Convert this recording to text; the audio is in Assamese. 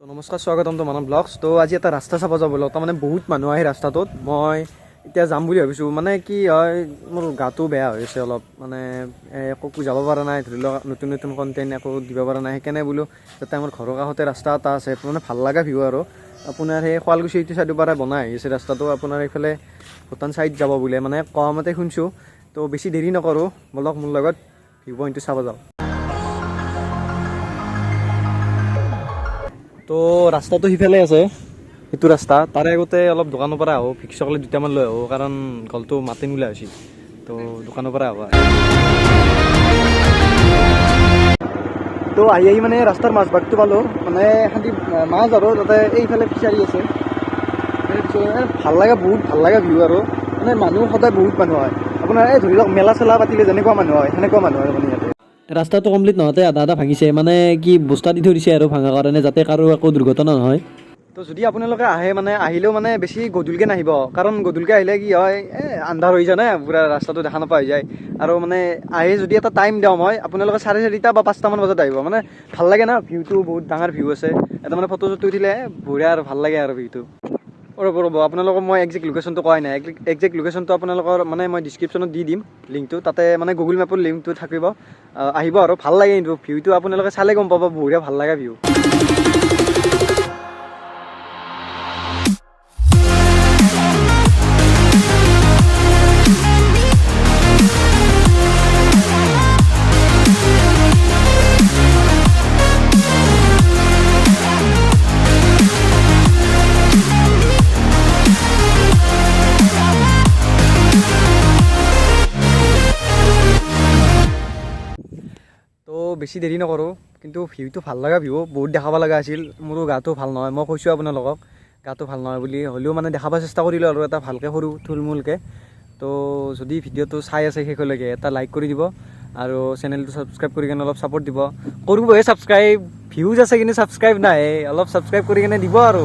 তো নমস্কাৰ, স্বাগতম তো মানৱ ব্লগছ। তো আজি এটা ৰাস্তা চাব যাব লাগে, তাৰমানে বহুত মানুহ আহে ৰাস্তাটোত। মই এতিয়া যাম বুলি ভাবিছোঁ, মানে কি হয় মোৰ গাটো বেয়া হৈ আছে অলপ, মানে একো যাব পৰা নাই, ধৰি লওক নতুন নতুন কণ্টেণ্ট একো দিব পৰা নাই। সেইকাৰণে বোলো যাতে আমাৰ ঘৰৰ কাষতে ৰাস্তা এটা আছে, মানে ভাল লগা ভিউ আৰু আপোনাৰ সেই শুৱালকুছি এইটো চাইডৰ পৰা বনাই আহিছে ৰাস্তাটো, আপোনাৰ এইফালে ভূটান চাইড যাব বোলে, মানে কোৱা মতে শুনিছোঁ। তো বেছি দেৰি নকৰোঁ, বলক মোৰ লগত ভিউ পইণ্টটো চাব যাওঁ। তো ৰাস্তাটো সিফালে আছে, সেইটো ৰাস্তা। তাৰে আগতে অলপ দোকানৰ পৰা আহোঁ, ভিক্স চকলেট দুটামান লৈ আহোঁ, কাৰণ গলটো মাতিম বুলি হৈছিল। তো দোকানৰ পৰা আহোঁ। তো আহি মানে ৰাস্তাৰ মাজভাগটো পালোঁ, মানে খান্দি মাছ আৰু তাতে এইফালে ফিচাৰী আছে। ভাল লাগে, বহুত ভাল লগা ভিউ আৰু মানে মানুহ সদায় বহুত মানুহ হয়। আপোনাৰ এই ধৰি লওক মেলা চেলা পাতিলে যেনেকুৱা মানুহ হয় সেনেকুৱা মানুহ হয় মানে ইয়াতে। ৰাস্তাটো কমপ্লিট নহওঁতে আধা আধা ভাঙিছে, মানে কি বস্তা দি থৈ দিছে আৰু ভাঙাৰ কাৰণে, যাতে কাৰো একো দুৰ্ঘটনা নহয়। তো যদি আপোনালোকে আহে, মানে আহিলেও মানে বেছি গধূলিকৈ নাহিব, কাৰণ গধূলিকৈ আহিলে কি হয় আন্ধাৰ হৈ যায় না, পূৰা ৰাস্তাটো দেখা নোপোৱা হৈ যায়। আৰু মানে আহে যদি এটা টাইম দিওঁ মই, আপোনালোকে 4:30 বা 5টামান বজাত আহিব, মানে ভাল লাগে না, ভিউটো বহুত ডাঙৰ ভিউ আছে। এটা মানে ফটো চটো উঠিলে বঢ়িয়া আৰু ভাল লাগে আৰু ভিউটো। ৰ'ব আপোনালোকক মই একজেক্ট লোকেশ্যনটো কোৱাই নাই। একজেক্ট লোকেশ্যনটো আপোনালোকৰ মানে মই ডিছক্ৰিপশ্যনত দি দিম লিংকটো, তাতে মানে গুগল মেপৰ লিংকটো থাকিব। আহিব আৰু ভাল লাগে, কিন্তু ভিউটো আপোনালোকে চালে গম পাব, বঢ়িয়া ভাল লগা ভিউ। তো বেছি দেৰি নকৰোঁ, কিন্তু ভিউটো ভাল লগা ভিউ, বহুত দেখাব লগা আছিল। মোৰো গাটো ভাল নহয়, মই কৈছোঁ আপোনালোকক গাটো ভাল নহয় বুলি, হ'লেও মানে দেখাব চেষ্টা কৰিলোঁ আৰু এটা ভালকৈ সৰু থুলমূলকৈ। তো যদি ভিডিঅ'টো চাই আছে শেষলৈকে এটা লাইক কৰি দিব, আৰু চেনেলটো ছাবস্ক্ৰাইব কৰি কিনে অলপ ছাপোৰ্ট দিব। কৰিবহে ছাবস্ক্ৰাইব, ভিউজ আছে কিন্তু ছাবস্ক্ৰাইব নাই, অলপ ছাবস্ক্ৰাইব কৰি কিনে দিব আৰু।